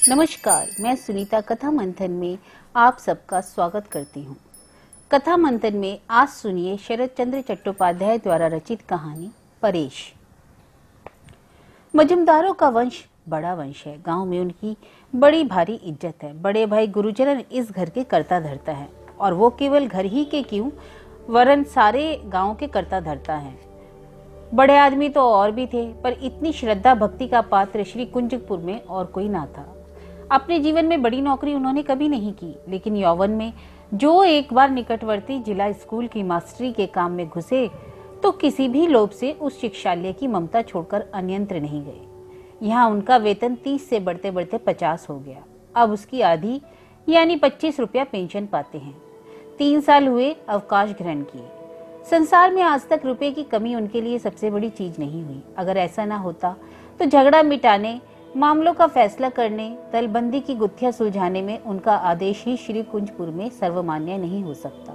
नमस्कार, मैं सुनीता कथा मंथन में आप सबका स्वागत करती हूँ। कथा मंथन में आज सुनिए शरद चंद्र चट्टोपाध्याय द्वारा रचित कहानी परेश। मजूमदारों का वंश बड़ा वंश है। गांव में उनकी बड़ी भारी इज्जत है। बड़े भाई गुरुचरण इस घर के कर्ता धर्ता है, और वो केवल घर ही के क्यों वरन सारे गांव के कर्ता धर्ता है। बड़े आदमी तो और भी थे, पर इतनी श्रद्धा भक्ति का पात्र श्री कुंजपुर में और कोई ना था। अपने जीवन में बड़ी नौकरी उन्होंने कभी नहीं की, लेकिन यौवन में जो एक बार निकटवर्ती जिला स्कूल की मास्टरी के काम में घुसे तो किसी भी लोभ से उस शिक्षालय की ममता छोड़कर अन्यंत्र नहीं गए। यहाँ उनका वेतन 30 से बढ़ते बढ़ते 50 हो गया। अब उसकी आधी यानी 25 रुपया पेंशन पाते हैं। 3 साल हुए अवकाश ग्रहण किए। संसार में आज तक रुपए की कमी उनके लिए सबसे बड़ी चीज नहीं हुई। अगर ऐसा ना होता तो झगड़ा मिटाने, मामलों का फैसला करने, तलबंदी की गुत्थियां सुलझाने में उनका आदेश ही श्री कुंजपुर में सर्वमान्य नहीं हो सकता।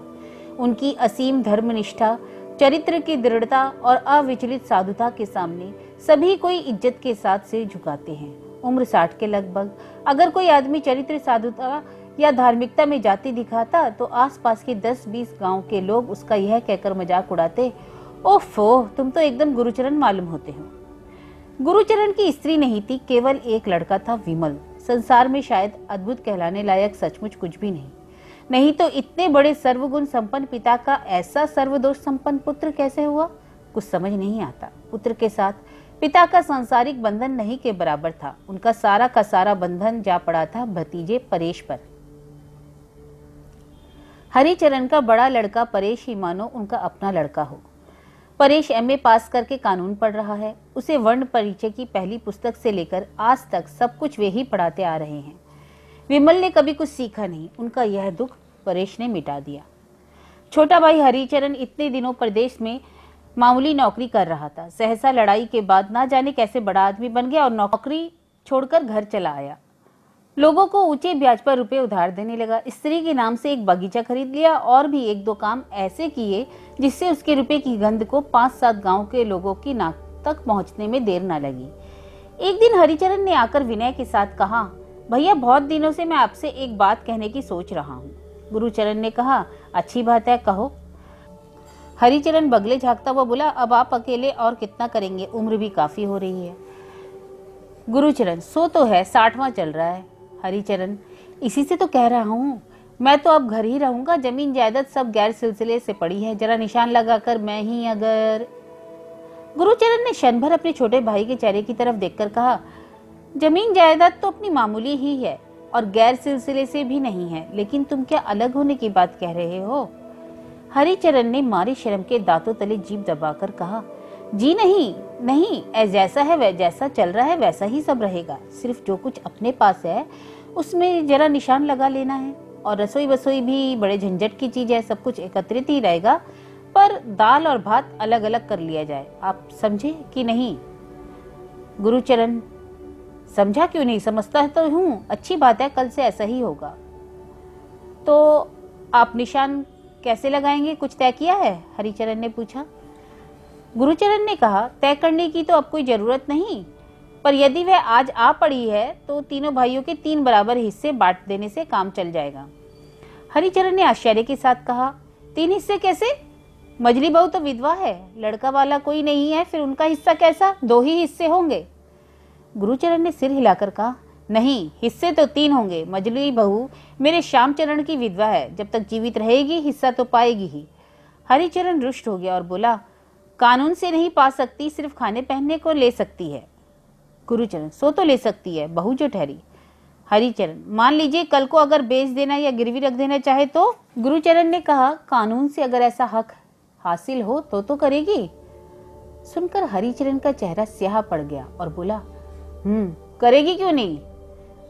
उनकी असीम धर्मनिष्ठा, चरित्र की दृढ़ता और अविचलित साधुता के सामने सभी कोई इज्जत के साथ सिर झुकाते हैं। उम्र 60 के लगभग अगर कोई आदमी चरित्र, साधुता या धार्मिकता में जाति दिखाता तो आसपास के 10-20 गांव के लोग उसका यह कहकर मजाक उड़ाते, ओफो, तुम तो एकदम गुरुचरण मालूम होते हो। गुरुचरण की स्त्री नहीं थी, केवल एक लड़का था, विमल। संसार में शायद अद्भुत कहलाने लायक सचमुच कुछ भी नहीं तो इतने बड़े सर्वगुण संपन्न पिता का ऐसा सर्वदोष संपन्न पुत्र कैसे हुआ, कुछ समझ नहीं आता। पुत्र के साथ पिता का सांसारिक बंधन नहीं के बराबर था। उनका सारा का सारा बंधन जा पड़ा था भतीजे परेश पर। हरिचरण का बड़ा लड़का परेश ही मानो उनका अपना लड़का हो। परेश एमए पास करके कानून पढ़ रहा है। उसे वर्ण परिचय की पहली पुस्तक से लेकर आज तक सब कुछ वे ही पढ़ाते आ रहे हैं। विमल ने कभी कुछ सीखा नहीं। उनका यह दुख परेश ने मिटा दिया। छोटा भाई हरिचरण इतने दिनों प्रदेश में मामूली नौकरी कर रहा था। सहसा लड़ाई के बाद ना जाने कैसे बड़ा आदमी बन गया और नौकरी छोड़कर घर चला आया। लोगों को ऊंचे ब्याज पर रुपए उधार देने लगा। स्त्री के नाम से एक बगीचा खरीद लिया और भी 1-2 काम ऐसे किए जिससे उसके रुपए की गंध को 5-7 गांव के लोगों की नाक तक पहुंचने में देर न लगी। एक दिन हरिचरण ने आकर विनय के साथ कहा, भैया, बहुत दिनों से मैं आपसे एक बात कहने की सोच रहा हूँ। गुरुचरण ने कहा, अच्छी बात है, कहो। हरिचरण बगले झाँकता हुआ बोला, अब आप अकेले और कितना करेंगे, उम्र भी काफी हो रही है। गुरुचरण, सो तो है, 60वां चल रहा है। हरिचरण, इसी से तो कह रहा हूँ, मैं तो अब घर ही रहूंगा। जमीन जायदाद सब गैर सिलसिले से पड़ी है, जरा निशान लगाकर मैं ही अगर। गुरुचरण ने क्षण भर अपने छोटे भाई के चेहरे की तरफ देखकर कहा, जमीन जायदाद तो अपनी मामूली ही है और गैर सिलसिले से भी नहीं है, लेकिन तुम क्या अलग होने की बात कह रहे हो? हरिचरण ने मारे शर्म के दांतों तले जीभ दबाकर कहा, जी नहीं नहीं, जैसा है जैसा चल रहा है वैसा ही सब रहेगा। सिर्फ जो कुछ अपने पास है उसमें जरा निशान लगा लेना है। और रसोई वसोई भी बड़े झंझट की चीज है, सब कुछ एकत्रित ही रहेगा, पर दाल और भात अलग अलग कर लिया जाए। आप समझे कि नहीं? गुरुचरण, समझा क्यों नहीं, समझता तो हूँ, अच्छी बात है, कल से ऐसा ही होगा। तो आप निशान कैसे लगाएंगे, कुछ तय किया है? हरिचरण ने पूछा। गुरुचरण ने कहा, तय करने की तो अब कोई जरूरत नहीं, पर यदि वह आज आ पड़ी है तो तीनों भाइयों के 3 बराबर हिस्से बांट देने से काम चल जाएगा। हरिचरण ने आश्चर्य के साथ कहा, 3 हिस्से कैसे? मजली बहू तो विधवा है, लड़का वाला कोई नहीं है, फिर उनका हिस्सा कैसा? 2 ही हिस्से होंगे। गुरुचरण ने सिर हिलाकर कहा, नहीं, हिस्से तो 3 होंगे। मजली बहू मेरे श्यामचरण की विधवा है, जब तक जीवित रहेगी हिस्सा तो पाएगी ही। हरिचरण रुष्ट हो गया और बोला, कानून से नहीं पा सकती, सिर्फ खाने पहनने को ले सकती है। गुरुचरण, सो तो ले सकती है, बहू जो ठहरी। हरिचरण, मान लीजिए कल को अगर बेच देना या गिरवी रख देना चाहे तो? गुरुचरण ने कहा, कानून से अगर ऐसा हक हासिल हो तो करेगी। सुनकर हरिचरण का चेहरा स्याह पड़ गया और बोला, करेगी क्यों नहीं।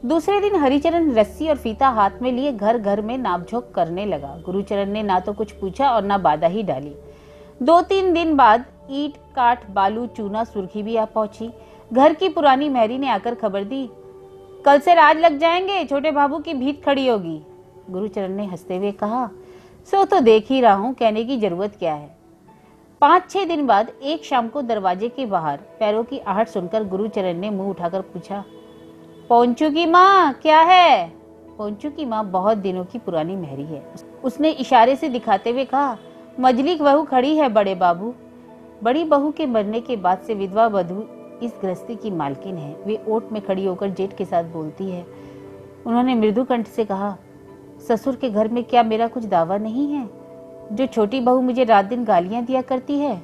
दूसरे दिन हरिचरण रस्सी और फीता हाथ में लिए घर घर में नापझोंक करने लगा। गुरुचरण ने ना तो कुछ पूछा और ना बाधा ही डाली। 2-3 दिन बाद ईंट, काठ, बालू, चूना, सुर्खी भी आ पहुंची। घर की पुरानी मैरी ने आकर खबर दी, कल से राज लग जाएंगे, छोटे बाबू की भीत खड़ी होगी। गुरुचरण ने हंसते हुए कहा, सो तो देख ही रहा हूं, कहने की जरूरत क्या है। 5-6 दिन बाद एक शाम को दरवाजे के बाहर पैरों की आहट सुनकर गुरुचरण ने मुंह उठाकर पूछा, पोंचू की माँ क्या है? पोंचू की माँ बहुत दिनों की पुरानी मेहरी है। उसने इशारे से दिखाते हुए कहा, मजली की बहू खड़ी है बड़े बाबू। बड़ी बहू के मरने के बाद से विधवा वधू इस गृहस्थी की मालकिन है। वे ओट में खड़ी होकर जेठ के साथ बोलती है। उन्होंने मृदु कंठ से कहा, ससुर के घर में क्या मेरा कुछ दावा नहीं है? जो छोटी बहू मुझे रात दिन गालियां दिया करती है।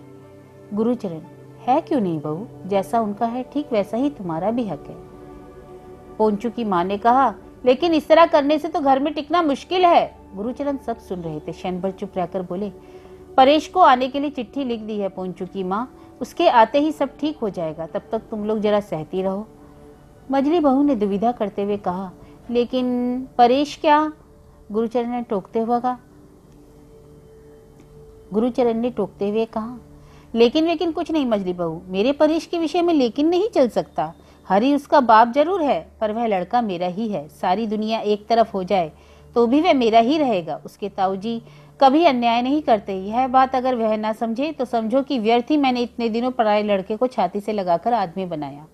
गुरुचरण, है क्यों नहीं बहू, जैसा उनका है ठीक वैसा ही तुम्हारा भी हक है। पोंचू की माँ ने कहा, लेकिन इस तरह करने से तो घर में टिकना मुश्किल है। गुरुचरण सब सुन रहे थे। क्षण भर चुप रहकर बोले, परेश को आने के लिए चिट्ठी लिख दी है पोंचू की माँ, उसके आते ही सब ठीक हो जाएगा, तब तक तुम लोग जरा सहती रहो। मजली बहू ने दुविधा करते हुए कहा, लेकिन परेश क्या? गुरुचरण ने टोकते हुए कहा, लेकिन कुछ नहीं मजली बहू, मेरे परेश के विषय में लेकिन नहीं चल सकता। हरि उसका बाप जरूर है, पर वह लड़का मेरा ही है। सारी दुनिया एक तरफ हो जाए तो भी वह मेरा ही रहेगा। उसके ताऊजी कभी अन्याय नहीं करते। यह बात अगर वह ना समझे तो समझो कि व्यर्थ ही मैंने इतने दिनों पराए लड़के को छाती से लगाकर आदमी बनाया।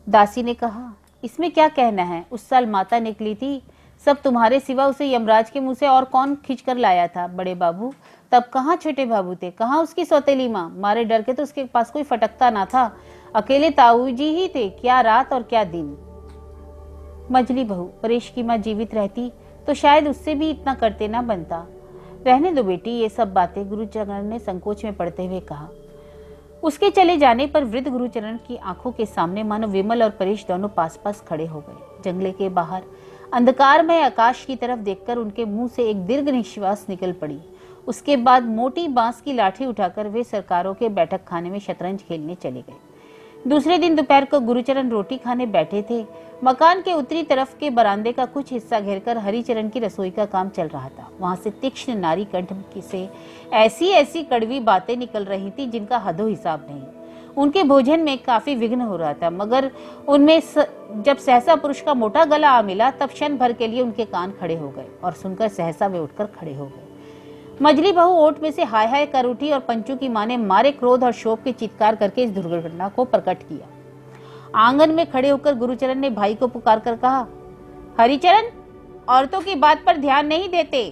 दासी ने कहा, इसमें क्या कहना है? उस साल माता निकली थी, सब तुम्हारे सिवा उसे यमराज के मुंह से और कौन खींच कर लाया था बड़े बाबू? तब कहाँ छोटे बाबू थे, कहाँ उसकी सौतेली माँ? मारे डर के तो उसके पास कोई फटकता ना था। अकेले ताऊजी ही थे, क्या रात और क्या दिन। मजली बहू, परेश की माँ जीवित रहती तो शायद उससे भी इतना करते ना बनता। रहने दो बेटी ये सब बातें, गुरुचरण ने संकोच में पड़ते हुए कहा। उसके चले जाने पर वृद्ध गुरुचरण की आंखों के सामने मानो विमल और परेश दोनों पास पास खड़े हो गए। जंगले के बाहर अंधकारमय आकाश की तरफ देखकर उनके मुंह से एक दीर्घ निश्वास निकल पड़ी। उसके बाद मोटी बांस की लाठी उठाकर वे सरकारों के बैठक खाने में शतरंज खेलने चले गए। दूसरे दिन दोपहर को गुरुचरण रोटी खाने बैठे थे। मकान के उत्तरी तरफ के बरामदे का कुछ हिस्सा घेरकर हरिचरण की रसोई का काम चल रहा था। वहां से तीक्ष्ण नारी कंठ से ऐसी ऐसी कड़वी बातें निकल रही थी जिनका हदो हिसाब नहीं। उनके भोजन में काफी विघ्न हो रहा था, मगर उनमें जब सहसा पुरुष का मोटा गला आ मिला तब क्षण भर के लिए उनके कान खड़े हो गए और सुनकर सहसा वे उठकर खड़े हो गए। मजली बहू ओट में से हाय हाय कर उठी और पंचू की मां ने मारे क्रोध और शोक के चित्कार करके इस दुर्घटना को प्रकट किया। आंगन में खड़े होकर गुरुचरण ने भाई को पुकार कर कहा, हरिचरण, औरतों की बात पर ध्यान नहीं देते,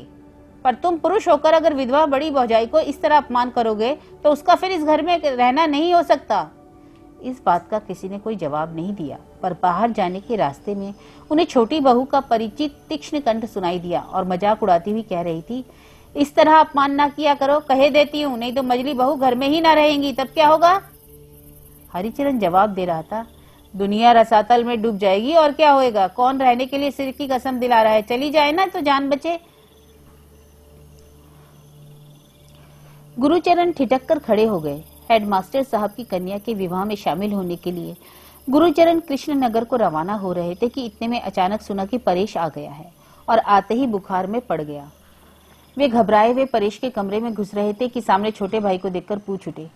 पर तुम पुरुष होकर अगर विधवा बड़ी भौजाई को इस तरह अपमान करोगे तो उसका फिर इस घर में रहना नहीं हो सकता। इस बात का किसी ने कोई जवाब नहीं दिया, पर बाहर जाने के रास्ते में उन्हें छोटी बहू का परिचित तीक्ष्ण कंठ सुनाई दिया और मजाक उड़ाती हुई कह रही थी, इस तरह अपमान ना किया करो, कहे देती हूँ, नहीं तो मजली बहू घर में ही ना रहेंगी, तब क्या होगा? हरिचरण जवाब दे रहा था, दुनिया रसातल में डूब जाएगी और क्या होएगा? कौन रहने के लिए सिर की कसम दिला रहा है? चली जाए ना तो जान बचे। गुरुचरण ठिठक कर खड़े हो गए। हेडमास्टर साहब की कन्या के विवाह में शामिल होने के लिए गुरुचरण कृष्णनगर को रवाना हो रहे थे कि इतने में अचानक सुना कि परेश आ गया है और आते ही बुखार में पड़ गया। वे घबराए हुए परेश के कमरे में घुस रहे थे कि सामने छोटे भाई को देखकर पूछ उठे,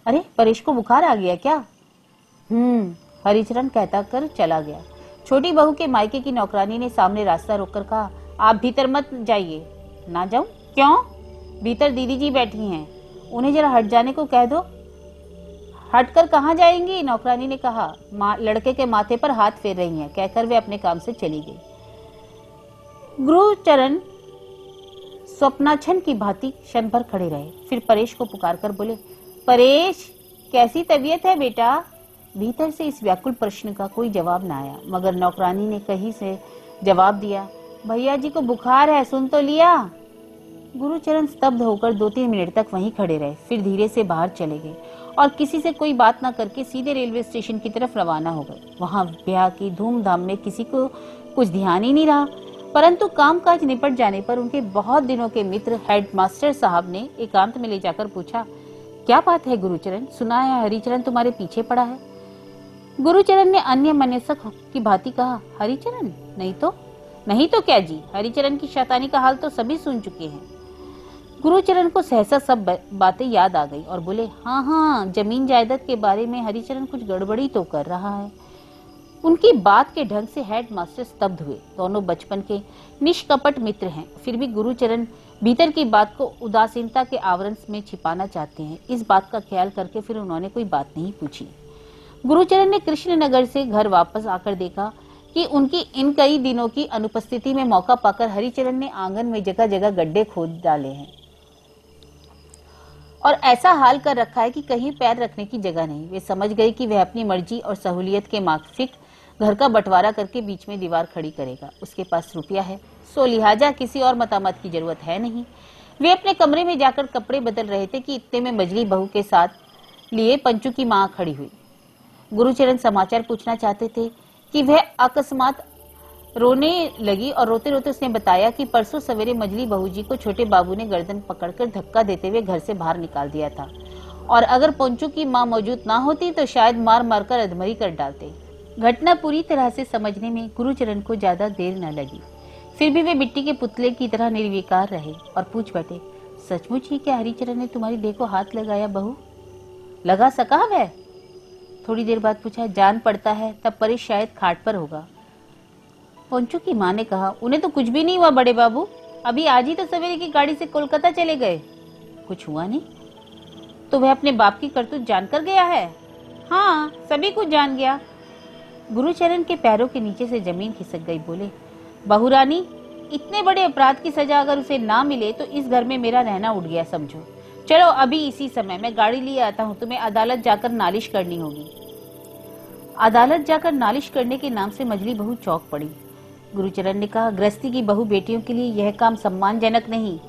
अरे परेश को बुखार आ गया क्या? हरिचरण कहता कर चला गया। छोटी बहू के मायके की नौकरानी ने सामने रास्ता रोककर कहा, आप भीतर मत जाइए। ना जाऊं? क्यों? भीतर दीदी जी बैठी हैं, उन्हें जरा हट जाने को कह दो। हटकर कहाँ जाएंगी? नौकरानी ने कहा। लड़के के माथे पर हाथ फेर रही हैं, कहकर वे अपने काम से चली गई। गुरुचरण स्वप्नाछन की भांति क्षण भर खड़े रहे, फिर परेश को पुकार कर बोले, परेश, कैसी तबीयत है बेटा? भीतर से इस व्याकुल प्रश्न का कोई जवाब न आया, मगर नौकरानी ने कहीं से जवाब दिया, भैया जी को बुखार है, सुन तो लिया। गुरुचरण स्तब्ध होकर 2-3 मिनट तक वहीं खड़े रहे, फिर धीरे से बाहर चले गए और किसी से कोई बात न करके सीधे रेलवे स्टेशन की तरफ रवाना हो गए। वहां ब्याह की धूमधाम में किसी को कुछ ध्यान ही नहीं रहा, परंतु कामकाज निपट जाने पर उनके बहुत दिनों के मित्र हेडमास्टर साहब ने एकांत में ले जाकर पूछा, क्या बात है गुरुचरण? सुना है हरिचरण तुम्हारे पीछे पड़ा है। गुरुचरण ने अन्य मनेसक की भांति कहा, हरिचरण? नहीं तो क्या जी, हरिचरण की शैतानी का हाल तो सभी सुन चुके हैं। गुरुचरण को सहसा सब बातें याद आ गई और बोले, हाँ, जमीन जायदाद के बारे में हरिचरण कुछ गड़बड़ी तो कर रहा है। उनकी बात के ढंग से हेडमास्टर स्तब्ध हुए। दोनों बचपन के निष्कपट मित्र हैं, फिर भी गुरुचरण भीतर की बात को उदासीनता के आवरण में छिपाना चाहते हैं। इस बात का ख्याल करके फिर उन्होंने कोई बात नहीं पूछी। गुरुचरण ने कृष्णनगर से घर वापस आकर देखा कि उनकी इन कई दिनों की अनुपस्थिति में मौका पाकर हरिचरण ने आंगन में जगह जगह गड्ढे खोद डाले हैं और ऐसा हाल कर रखा है कि कहीं पैर रखने की जगह नहीं। वे समझ गए कि वह अपनी मर्जी और सहूलियत के माफिक घर का बंटवारा करके बीच में दीवार खड़ी करेगा। उसके पास रुपया है, सो लिहाजा किसी और मतामत की जरूरत है नहीं। वे अपने कमरे में जाकर कपड़े बदल रहे थे कि इतने में मजली बहू के साथ लिए पंचू की मां खड़ी हुई। गुरुचरण समाचार पूछना चाहते थे कि वह अकस्मात रोने लगी और रोते रोते उसने बताया कि परसों सवेरे मजली बहू जी को छोटे बाबू ने गर्दन पकड़कर धक्का देते हुए घर से बाहर निकाल दिया था और अगर पंचू की मां मौजूद ना होती तो शायद मार मारकर अधमरी कर डालते। घटना पूरी तरह से समझने में गुरुचरण को ज्यादा देर न लगी। फिर भी वे मिट्टी के पुतले की तरह निर्विकार रहे और पूछ बैठे, सचमुच ही क्या हरिचरण ने तुम्हारी देह को हाथ लगाया बहू? लगा सका वह? थोड़ी देर बाद पूछा, जान पड़ता है तब परेश शायद खाट पर होगा। पंचू की मां ने कहा, उन्हें तो कुछ भी नहीं हुआ बड़े बाबू, अभी आज ही तो सवेरे की गाड़ी से कोलकाता चले गए। कुछ हुआ नहीं? तो वह अपने बाप की करतूत जानकर गया है? हाँ, सभी कुछ जान गया। गुरुचरण के पैरों के नीचे से जमीन खिसक गई। बोले, बहुरानी, इतने बड़े अपराध की सजा अगर उसे ना मिले तो इस घर में मेरा रहना उठ गया समझो। चलो अभी इसी समय मैं गाड़ी लिए आता हूँ, तुम्हें अदालत जाकर नालिश करनी होगी। अदालत जाकर नालिश करने के नाम से मजली बहू चौंक पड़ी। गुरुचरण ने कहा, गृहस्थी की बहू बेटियों के लिए यह काम सम्मानजनक नहीं,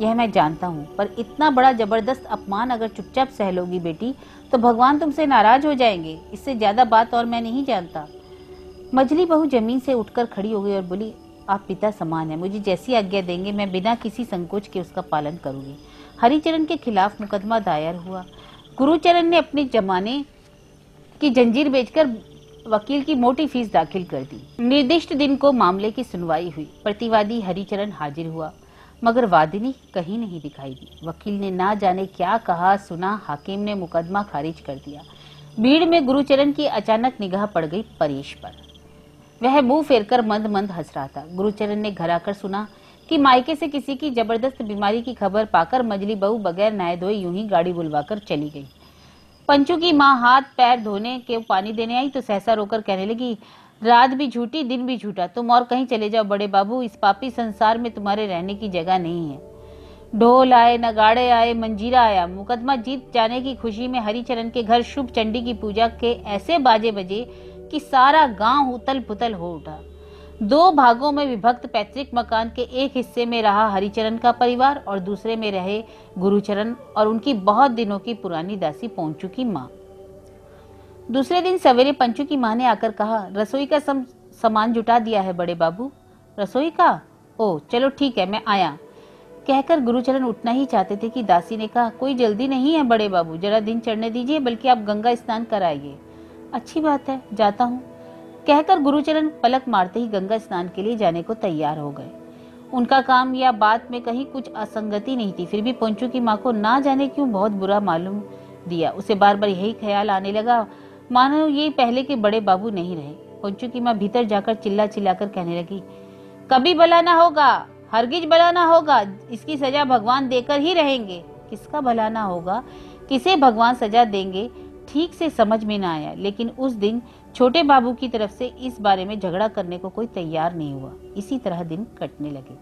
यह मैं जानता हूँ, पर इतना बड़ा जबरदस्त अपमान अगर चुपचाप सह लोगी बेटी तो भगवान तुमसे नाराज हो जाएंगे। इससे ज्यादा बात और मैं नहीं जानता। मजली बहू जमीन से उठकर खड़ी हो गई और बोली, आप पिता समान है, मुझे जैसी आज्ञा देंगे मैं बिना किसी संकोच के उसका पालन करूंगी। हरिचरण के खिलाफ मुकदमा दायर हुआ। गुरुचरण ने अपने जमाने की जंजीर बेचकर वकील की मोटी फीस दाखिल कर दी। निर्दिष्ट दिन को मामले की सुनवाई हुई। प्रतिवादी हरिचरण हाजिर हुआ, मगर वादिनी कहीं नहीं दिखाई दी। वकील ने ना जाने क्या कहा सुना, हाकिम ने मुकदमा खारिज कर दिया। भीड़ में गुरुचरण की अचानक निगाह पड़ गई परेश पर। वह मुंह फेरकर मंद मंद हंस रहा था। गुरुचरण ने घर आकर सुना कि मायके से किसी की जबरदस्त बीमारी की खबर पाकर मजली बहू बगैर नहाए धोए यूं ही गाड़ी बुलवाकर चली गई। पंचू की मां हाथ पैर धोने के पानी देने आई तो सहसा रोकर कहने लगी, रात भी झूठी दिन भी झूठा, तुम और कहीं चले जाओ बड़े बाबू, इस पापी संसार में तुम्हारे रहने की जगह नहीं है। ढोल आए, नगाड़े आए, मंजीरा आया, मुकदमा जीत जाने की खुशी में हरिचरण के घर शुभ चंडी की पूजा के ऐसे बाजे बजे कि सारा गांव उथल पुथल हो उठा। 2 भागों में विभक्त पैतृक मकान के एक हिस्से में रहा हरिचरण का परिवार और दूसरे में रहे गुरुचरण और उनकी बहुत दिनों की पुरानी दासी पंचू की मां। दूसरे दिन सवेरे पंचू की मां ने आकर कहा, रसोई का सामान जुटा दिया है बड़े बाबू। रसोई का? ओ चलो ठीक है, मैं आया। कहकर गुरुचरण उठना ही चाहते थे कि दासी ने कहा, कोई जल्दी नहीं है बड़े बाबू, जरा दिन चढ़ने दीजिए, बल्कि आप गंगा स्नान कराइए। अच्छी बात है, जाता हूँ। कहकर गुरुचरण पलक मारते ही गंगा स्नान के लिए जाने को तैयार हो गए। उनका काम या बात में कहीं कुछ असंगति नहीं थी, फिर भी पंचू की मां को ना जाने क्यों बहुत बुरा मालूम दिया। उसे बार बार यही ख्याल आने लगा, मानो ये पहले के बड़े बाबू नहीं रहे। पंचू की मां भीतर जाकर चिल्ला चिल्लाकर कहने लगी, कभी भला ना होगा, हरगिज भला ना होगा, इसकी सजा भगवान देकर ही रहेंगे। किसका भला ना होगा, किसे भगवान सजा देंगे, ठीक से समझ में ना आया। लेकिन उस दिन छोटे बाबू की तरफ से इस बारे में झगड़ा करने को कोई तैयार नहीं हुआ। इसी तरह दिन कटने लगे।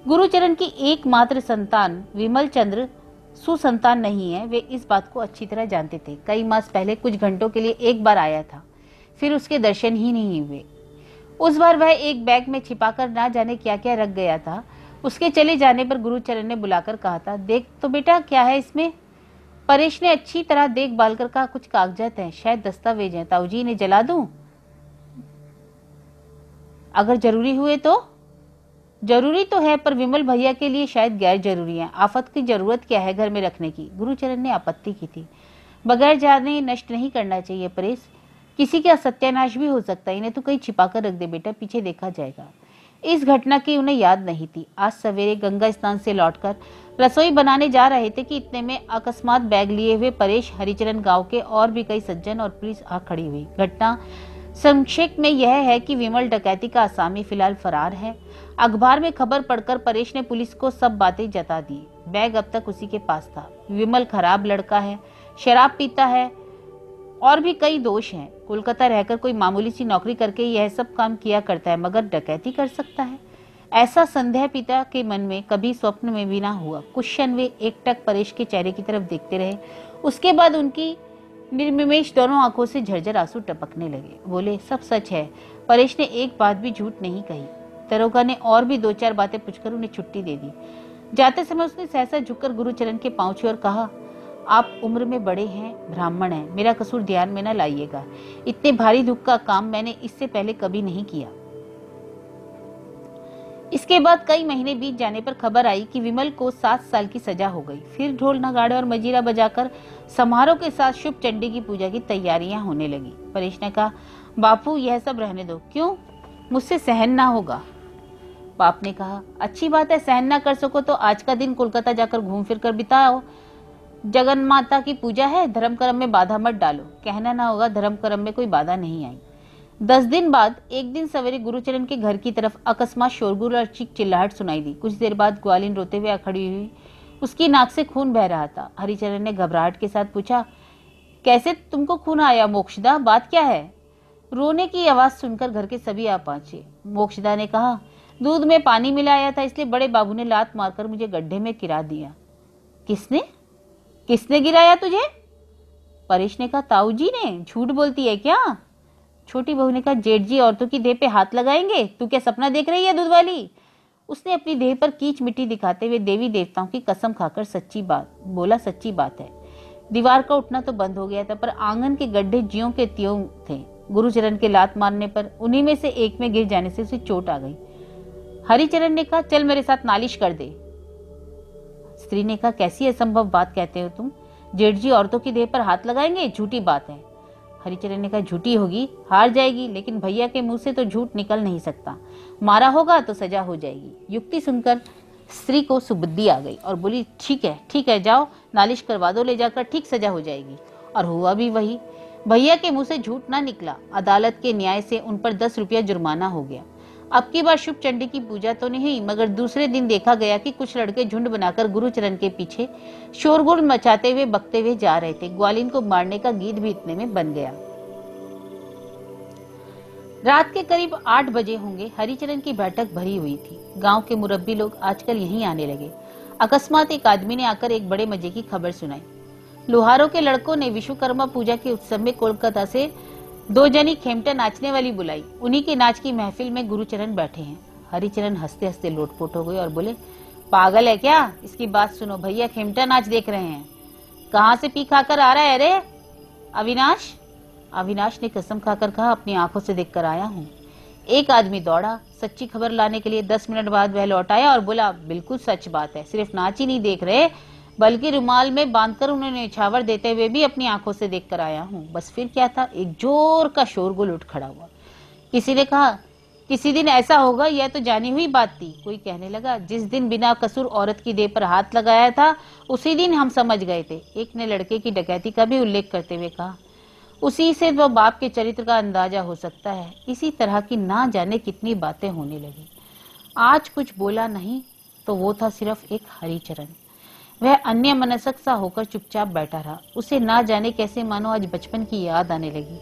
गुरुचरण की एकमात्र संतान विमल चंद्र सुसंतान नहीं है, वे इस बात को अच्छी तरह जानते थे। कई मास पहले कुछ घंटों के लिए एक बार आया था, फिर उसके दर्शन ही नहीं हुए। उस बार वह एक बैग में छिपाकर ना जाने क्या क्या रख गया था। उसके चले जाने पर गुरुचरण ने बुलाकर कहा था, देख तो बेटा क्या है इसमें। परेश ने अच्छी तरह देखभाल कर कहा, कुछ कागजात हैं, शायद दस्तावेज हैं, ताऊजी ने जला दूं? अगर जरूरी हुए तो? जरूरी तो है, पर विमल भैया के लिए शायद गैर जरूरी है। आफत की जरूरत क्या है घर में रखने की? गुरुचरण ने आपत्ति की थी। बगैर जाने नष्ट नहीं करना चाहिए परेश, किसी का सत्यानाश भी हो सकता है। इन्हें तो कहीं छिपा कर रख दे बेटा, पीछे देखा जाएगा। इस घटना की उन्हें याद नहीं थी। आज सवेरे गंगा स्नान से लौटकर रसोई बनाने जा रहे थे कि इतने में अकस्मात बैग लिए हुए परेश, हरिचरण गांव के और भी कई सज्जन और पुलिस आ खड़ी हुई। घटना संक्षेप में यह है कि विमल डकैती का आसामी फिलहाल फरार है। अखबार में खबर पढ़कर परेश ने पुलिस को सब बातें जता दी। बैग अब तक उसी के पास था। विमल खराब लड़का है, शराब पीता है और भी कई दोष हैं। कोलकाता रहकर कोई मामूली सी नौकरी करके यह सब काम किया करता है, मगर डकैती कर सकता है? ऐसा संदेह पिता के मन में कभी स्वप्न में भी ना हुआ। कुछ क्षण वे एकटक परेश के चेहरे की तरफ देखते रहे। उसके बाद उनकी निर्निमेष दोनों आंखों से झरझर आंसू टपकने लगे। बोले, सब सच है। परेश ने एक बात भी झूठ नहीं कही। दरोगा ने और भी 2-4 बातें पूछकर उन्हें छुट्टी दे दी। जाते समय उसने सहसा झुककर गुरुचरण के पांव छुए और कहा, आप उम्र में बड़े हैं, ब्राह्मण हैं, मेरा कसूर ध्यान में न लाइएगा। इतने भारी दुख का काम मैंने इससे पहले कभी नहीं किया। इसके बाद कई महीने बीत जाने पर खबर आई कि विमल को 7 साल की सजा हो गई। फिर ढोल नगाड़े और मजीरा बजाकर समारोह के साथ शुभ चंडी की पूजा की तैयारियां होने लगी। परेश ने कहा, बापू यह सब रहने दो। क्यों? मुझसे सहन ना होगा। बाप ने कहा, अच्छी बात है, सहन ना कर सको तो आज का दिन कोलकाता जाकर घूम फिर कर बिताओ। जगन माता की पूजा है, धर्म कर्म में बाधा मत डालो। कहना ना होगा धर्म कर्म में कोई बाधा नहीं आई। 10 दिन बाद एक दिन सवेरे गुरुचरण के घर की तरफ अकस्मात शोरगुल और चीख चिल्लाहट सुनाई दी। कुछ देर बाद ग्वालिन रोते हुए खड़ी हुई। उसकी नाक से खून बह रहा था। हरिचरण ने घबराहट के साथ पूछा, कैसे तुमको खून आया मोक्षदा? बात क्या है? रोने की आवाज सुनकर घर के सभी आ पहुंचे। मोक्षदा ने कहा, दूध में पानी मिलाया था, इसलिए बड़े बाबू ने लात मारकर मुझे गड्ढे में गिरा दिया। किसने किसने गिराया तुझे? परेश ने कहा, ताऊ जी ने। झूठ बोलती है क्या? छोटी बहू ने कहा, जेठ जी औरतों की देह पे हाथ लगाएंगे? तू क्या सपना देख रही है दूध वाली? उसने अपनी देह पर कीच मिट्टी दिखाते हुए देवी देवताओं की कसम खाकर सच्ची बात है। दीवार का उठना तो बंद हो गया था, पर आंगन के गड्ढे ज्यों के त्यों थे। गुरुचरण के लात मारने पर उन्हीं में से एक में गिर जाने से उसे चोट आ गई। हरिचरण ने कहा, चल मेरे साथ नालिश कर दे। स्त्री ने कहा, कैसी असंभव बात कहते हो तुम? जेठ जी औरतों की देह पर हाथ लगाएंगे? झूठी बात है। हरिचरण ने कहा, झूठी होगी, हार जाएगी, लेकिन भैया के मुंह से तो झूठ निकल नहीं सकता। मारा होगा तो सजा हो जाएगी। युक्ति सुनकर स्त्री को सुबुद्धि आ गई और बोली, ठीक है, जाओ नालिश करवा दो ले जाकर, ठीक सजा हो जाएगी। और हुआ भी वही। भैया के मुंह से झूठ ना निकला। अदालत के न्याय से उन पर 10 रुपया जुर्माना हो गया। अब की बार शुभ चंडी की पूजा तो नहीं, मगर दूसरे दिन देखा गया कि कुछ लड़के झुंड बनाकर गुरुचरण के पीछे शोरगुल मचाते हुए बकते हुए जा रहे थे। ग्वालिन को मारने का गीत भी इतने में बन गया। रात के करीब 8 बजे होंगे। हरिचरण की बैठक भरी हुई थी। गांव के मुरब्बी लोग आजकल यहीं आने लगे। अकस्मात एक आदमी ने आकर एक बड़े मजे की खबर सुनाई। लोहारों के लड़कों ने विश्वकर्मा पूजा के उत्सव में कोलकाता से 2 जनी खेमटा नाचने वाली बुलाई। उन्हीं के नाच की महफिल में गुरुचरण बैठे हैं। हरिचरण हंसते हंसते लोटपोट हो गए और बोले, पागल है क्या? इसकी बात सुनो, भैया खेमटा नाच देख रहे हैं। कहाँ से पी खाकर आ रहा है रे? अविनाश ने कसम खाकर कहा, अपनी आंखों से देखकर आया हूँ। एक आदमी दौड़ा सच्ची खबर लाने के लिए। 10 मिनट बाद वह लौट आया और बोला, बिल्कुल सच बात है, सिर्फ नाच ही नहीं देख रहे, बल्कि रुमाल में बांधकर उन्होंने न्यौछावर देते हुए भी अपनी आंखों से देखकर आया हूँ। बस फिर क्या था, एक जोर का शोरगुल उठ खड़ा हुआ। किसी ने कहा, किसी दिन ऐसा होगा, यह तो जानी हुई बात थी। कोई कहने लगा, जिस दिन बिना कसूर औरत की देह पर हाथ लगाया था उसी दिन हम समझ गए थे। एक ने लड़के की डकैती का भी उल्लेख करते हुए कहा, उसी से वह बाप के चरित्र का अंदाजा हो सकता है। इसी तरह की ना जाने कितनी बातें होने लगी। आज कुछ बोला नहीं तो वो था सिर्फ एक हरिचरण। वह अन्य मनसक सा होकर चुपचाप बैठा रहा। उसे ना जाने कैसे मानो आज बचपन की याद आने लगी।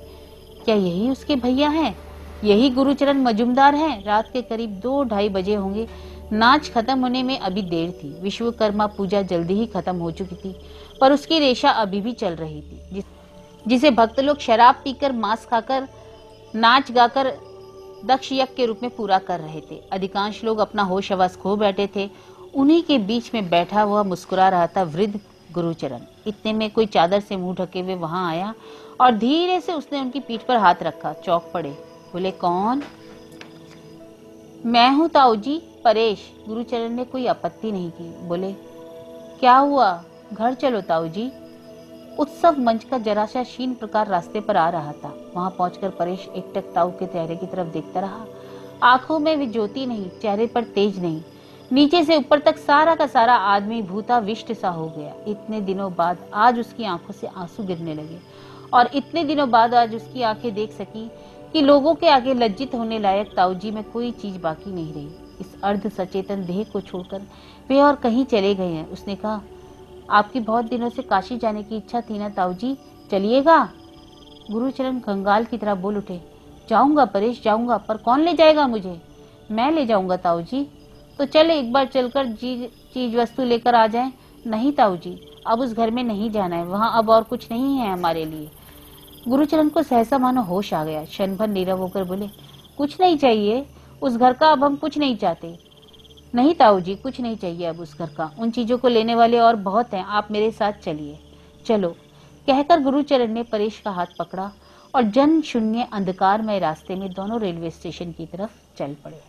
क्या यही उसके भैया हैं? यही गुरुचरण मजुमदार हैं? रात के करीब 2-2:30 बजे होंगे। नाच खत्म होने में अभी देर थी। विश्वकर्मा पूजा जल्दी ही खत्म हो चुकी थी, पर उसकी रेशा अभी भी चल रही थी, जिसे भक्त लोग शराब पीकर, मांस खाकर, नाच गाकर दक्ष यज्ञ के रूप में पूरा कर रहे थे। अधिकांश लोग अपना होश हवास खो बैठे थे। उन्हीं के बीच में बैठा हुआ मुस्कुरा रहा था वृद्ध गुरुचरण। इतने में कोई चादर से मुंह ढके हुए वहां आया और धीरे से उसने उनकी पीठ पर हाथ रखा। चौंक पड़े। बोले, कौन? मैं हूं ताऊ जी, परेश। गुरुचरण ने कोई आपत्ति नहीं की। बोले, क्या हुआ? घर चलो ताऊ जी। उत्सव मंच का जरा सा क्षीण प्रकार रास्ते पर आ रहा था। वहां पहुंचकर परेश एकटक ताऊ के चेहरे की तरफ देखता रहा। आंखों में भी ज्योति नहीं, चेहरे पर तेज नहीं। नीचे से ऊपर तक सारा का सारा आदमी भूता विष्ट सा हो गया। इतने दिनों बाद आज उसकी आंखों से आंसू गिरने लगे, और इतने दिनों बाद आज उसकी आंखें देख सकी कि लोगों के आगे लज्जित होने लायक ताऊजी में कोई चीज बाकी नहीं रही। इस अर्ध सचेतन देह को छोड़कर वे और कहीं चले गए हैं। उसने कहा, आपकी बहुत दिनों से काशी जाने की इच्छा थी ना ताऊजी, चलिएगा? गुरुचरण कंगाल की तरह बोल उठे, जाऊंगा परेश जाऊंगा, पर कौन ले जाएगा मुझे? मैं ले जाऊंगा ताऊ जी। तो चल एक बार चलकर चीज वस्तु लेकर आ जाएं। नहीं ताऊ जी, अब उस घर में नहीं जाना है, वहां अब और कुछ नहीं है हमारे लिए। गुरुचरण को सहसा मानो होश आ गया। क्षण भर नीरव होकर बोले, कुछ नहीं चाहिए उस घर का, अब हम कुछ नहीं चाहते। नहीं ताऊ जी, कुछ नहीं चाहिए अब उस घर का, उन चीजों को लेने वाले और बहुत हैं, आप मेरे साथ चलिए। चलो, कहकर गुरुचरण ने परेश का हाथ पकड़ा और जन शून्य अंधकारमय रास्ते में दोनों रेलवे स्टेशन की तरफ चल पड़े।